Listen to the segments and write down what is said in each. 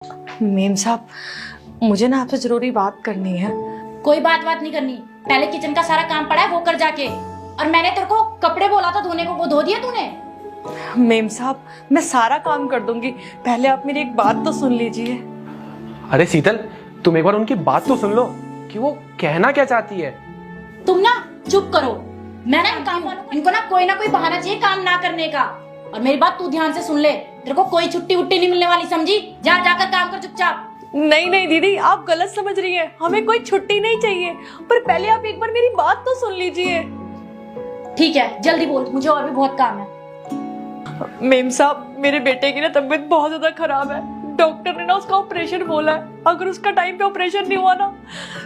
Ma'am साहब, मुझे ना आपसे जरूरी बात करनी है। कोई बात नहीं करनी, पहले किचन का सारा काम पड़ा है वो कर जाके। और मैंने तेरे को कपड़े बोला था धोने को, वो धो दिया तूने? मेम साहब, मैं सारा काम कर दूंगी, पहले आप मेरी एक बात तो सुन लीजिए। अरे शीतल, तुम एक बार उनकी बात तो सुन लो कि वो कहना क्या चाहती है। तुम ना चुप करो। मैं ना इन काम वालों को, इनको ना कोई बहाना चाहिए काम ना करने का। और मेरी बात तू ध्यान से सुन ले, तेरे को कोई छुट्टी उट्टी नहीं मिलने वाली, समझी? जाकर काम कर चुपचाप। नहीं दीदी, आप गलत समझ रही हैं, हमें कोई छुट्टी नहीं चाहिए, पर पहले आप एक बार मेरी बात तो सुन लीजिए। ठीक है, जल्दी बोल, मुझे और भी बहुत काम है। मेम साहब, मेरे बेटे की ना तबीयत बहुत ज्यादा खराब है। डॉक्टर ने ना उसका ऑपरेशन बोला है, अगर उसका टाइम पे ऑपरेशन नहीं हुआ ना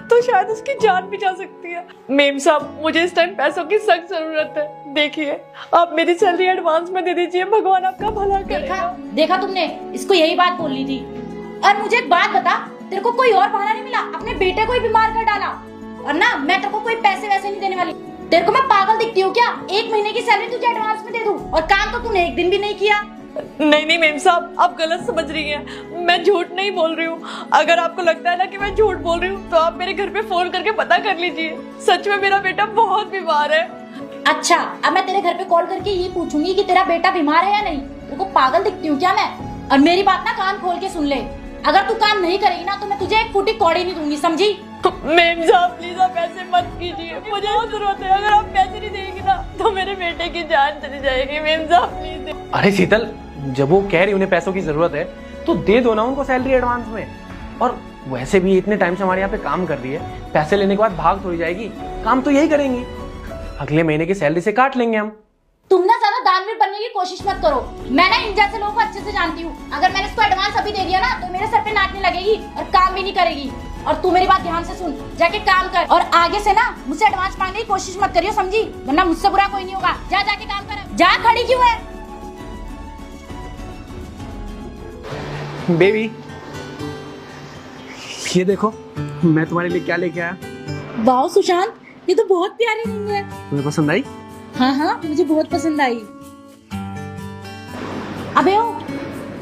तो शायद उसकी जान भी जा सकती है। मेम साहब, मुझे इस टाइम पैसों की सख्त जरूरत है। देखिए, आप मेरी सैलरी एडवांस में दे दीजिए, भगवान आपका भला करेगा। देखा तुमने, इसको यही बात बोलनी थी। और मुझे एक बात बता, तेरे को कोई और बहाना नहीं मिला? अपने बेटे को ही बीमार कर डाला। और ना, मैं तेरे को कोई पैसे वैसे नहीं देने वाली। तेरे को मैं पागल दिखती हूँ क्या? 1 महीने की सैलरी तुझे एडवांस में दे दूं, और काम तो तूने एक दिन भी नहीं किया। नहीं मेम साहब, आप गलत समझ रही हैं, मैं झूठ नहीं बोल रही हूँ। अगर आपको लगता है ना कि मैं झूठ बोल रही हूँ तो आप मेरे घर पे फोन करके पता कर लीजिए। सच में मेरा बेटा बहुत बीमार है। अच्छा, अब मैं तेरे घर पे कॉल करके ये पूछूंगी कि तेरा बेटा बीमार है या नहीं? तेरे को पागल दिखती हूँ क्या मैं? और मेरी बात ना कान खोल के सुन ले, अगर तू काम नहीं करेगी ना तो मैं तुझे एक फूटी कौड़ी नहीं दूंगी, समझी? मेम साहब, प्लीज आप ऐसे मत कीजिए, मुझे बहुत जरूरत है। अगर आप पैसे नहीं देंगी ना तो मेरे बेटे की जान चली जाएगी। मेम साहब प्लीज। अरे शीतल, जब वो कह रही उन्हें पैसों की जरूरत है तो दे दो ना उनको सैलरी एडवांस में। और वैसे भी इतने टाइम से हमारे यहाँ पे काम कर रही है, पैसे लेने के बाद भाग थोड़ी जाएगी, काम तो यही करेंगी। अगले महीने की सैलरी से काट लेंगे हम। तुम ना ज्यादा दानवीर बनने की कोशिश मत करो। मैं ना इन जैसे लोगों को अच्छे से जानती हूँ। अगर मैंने इसको एडवांस अभी दे दिया ना तो मेरे सर पे नाचने लगेगी और काम भी नहीं करेगी। और तू मेरी बात ध्यान से सुन, जाके काम कर। और आगे से ना मुझसे एडवांस मांगने की कोशिश मत करियो, समझी? वरना मुझसे बुरा कोई नहीं होगा। जाके काम कर। जा, खड़ी क्यों है? बेबी, ये देखो मैं तुम्हारे लिए क्या लेके आया। वाह सुशांत, ये तो बहुत प्यारी रिंग है। तुम्हें पसंद आई? हाँ, मुझे बहुत पसंद आई। अबे ओ,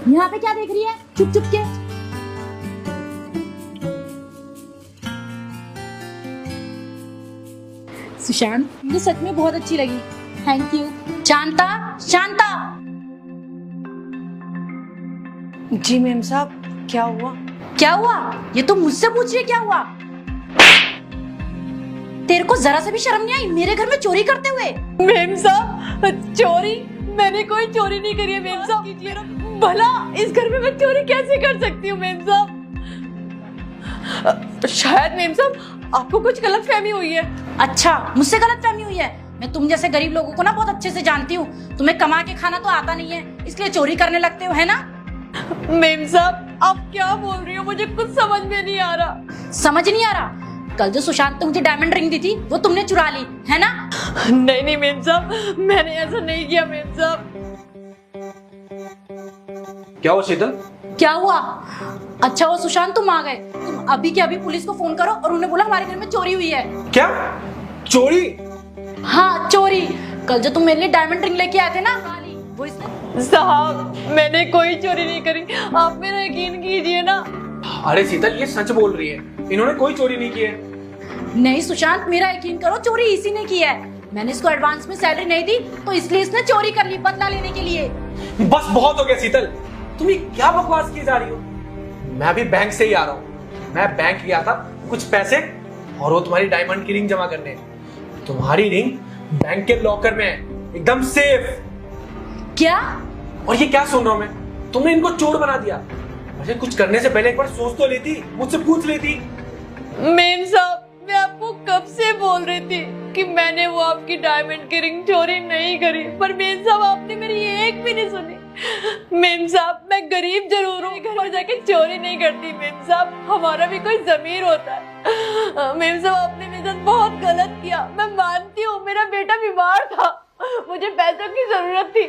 यहाँ पे क्या देख रही है चुप के? सुशांत, मुझे सच में बहुत अच्छी लगी। Thank you. Shanta. Ji ma'am साहब, क्या हुआ? क्या हुआ? ये तो मुझसे पूछ रही है क्या हुआ? तेरे को जरा से भी शर्म नहीं आई मेरे घर में चोरी करते हुए? मेम साहब, चोरी? मैंने कोई चोरी नहीं करी है मेम साहब। भला इस घर में मैं चोरी कैसे कर सकती हूँ मेम साहब? शायद मेम साहब आपको कुछ गलतफहमी हुई है। अच्छा, मुझसे गलतफहमी हुई है? मैं तुम जैसे गरीब लोगों को ना बहुत अच्छे से जानती हूँ। तुम्हें कमा के खाना तो आता नहीं है, इसलिए चोरी करने लगते हो, है ना? मेम साहब, आप क्या बोल रही हो? मुझे कुछ समझ में नहीं आ रहा। समझ नहीं आ रहा? कल जो सुशांत ने मुझे डायमंड रिंग दी थी वो तुमने चुरा ली, है ना? नहीं मेम साहब, मैंने ऐसा नहीं किया मेम साहब। क्या हुआ शीतल? क्या हुआ? अच्छा हुआ सुशांत तुम आ गए। तुम अभी के अभी पुलिस को फोन करो और उन्हें बोला हमारे घर में चोरी हुई है। क्या चोरी? हाँ, चोरी। कल जो तुम मेरे लिए डायमंड रिंग लेके आए थे ना, वो इसने। साहब, मैंने कोई चोरी नहीं करी, आप मेरा यकीन कीजिए ना। अरे शीतल, ये सच बोल रही है, इन्होंने कोई चोरी नहीं की है। नहीं सुशांत, मेरा यकीन करो, चोरी इसी ने की है। मैंने इसको एडवांस में सैलरी नहीं दी तो इसलिए इसने चोरी कर ली, बदला लेने के लिए। बस बहुत हो गया शीतल, तुम ये क्या बकवास की जा रही हो? मैं अभी बैंक से ही आ रहा हूँ। मैं बैंक गया था कुछ पैसे और वो तुम्हारी डायमंड की रिंग जमा करने। तुम्हारी रिंग बैंक के लॉकर में है, एकदम सेफ। क्या? और ये क्या सुन रहा हूं मैं? तुमने इनको चोर बना दिया। मुझे कुछ करने से पहले एक बार सोच तो लेती, मुझसे पूछ लेती। मेम साहब, मैं आपको कब से बोल रही थी कि मैंने वो आपकी डायमंड की रिंग चोरी नहीं करी, पर मेम साहब आपने मेरी एक भी नहीं सुनी। मेम साहब, मैं गरीब जरूर हूँ, घर में जाके चोरी नहीं करती। मेम साहब, हमारा भी कोई जमीर होता है। मेम साहब, आपने मेरे साथ बहुत गलत किया। मैं मानती हूँ मेरा बेटा बीमार था, मुझे पैसों की जरूरत थी,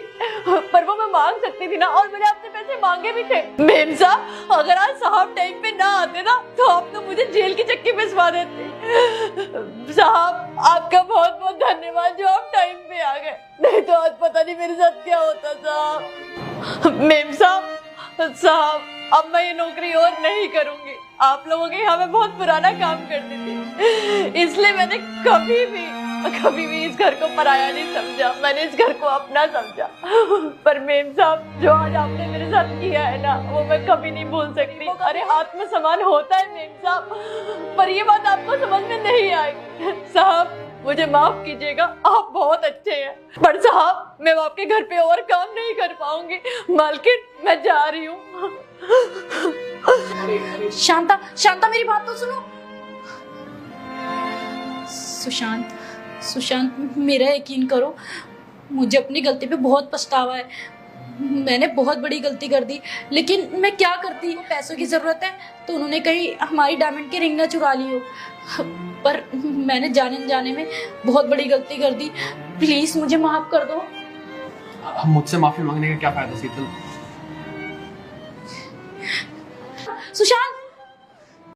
पर वो मैं मांग सकती थी ना, और मैंने आपसे पैसे मांगे भी थे। मेम साहब, अगर आज साहब टाइम पे ना आते ना तो आप तो मुझे जेल की चक्की भिजवा देते। साहब, आपका बहुत बहुत धन्यवाद जो आप टाइम पे आ गए, नहीं तो आज पता नहीं मेरे साथ क्या होता। साहब, मेम साहब, अब मैं ये नौकरी और नहीं करूंगी। आप लोगों के यहाँ मैं बहुत पुराना काम करती थी, इसलिए मैंने कभी भी इस घर को पराया नहीं समझा, मैंने इस घर को अपना समझा। पर मेम साहब, जो आज आपने मेरे साथ किया है ना, वो मैं कभी नहीं भूल सकती। अरे आत्मसम्मान होता है मेम साहब, पर ये बात आपको समझ में नहीं आई। साहब मुझे माफ कीजिएगा, आप बहुत अच्छे हैं, पर साहब मैं आपके घर पे और काम नहीं कर पाऊंगी। मालकिन मैं जा रही हूँ। शांता, शांता मेरी बात तो सुनो। सुशांत मेरा यकीन करो, मुझे अपनी गलती पे बहुत पछतावा है। मैंने बहुत बड़ी गलती कर दी, लेकिन मैं क्या करती। पैसों की जरूरत है तो उन्होंने कहीं हमारी डायमंड की रिंग ना चुरा ली हो, पर मैंने जाने अनजाने में बहुत बड़ी गलती कर दी। प्लीज मुझे माफ कर दो। अब मुझसे माफी मांगने का क्या फायदा शीतल? सुशांत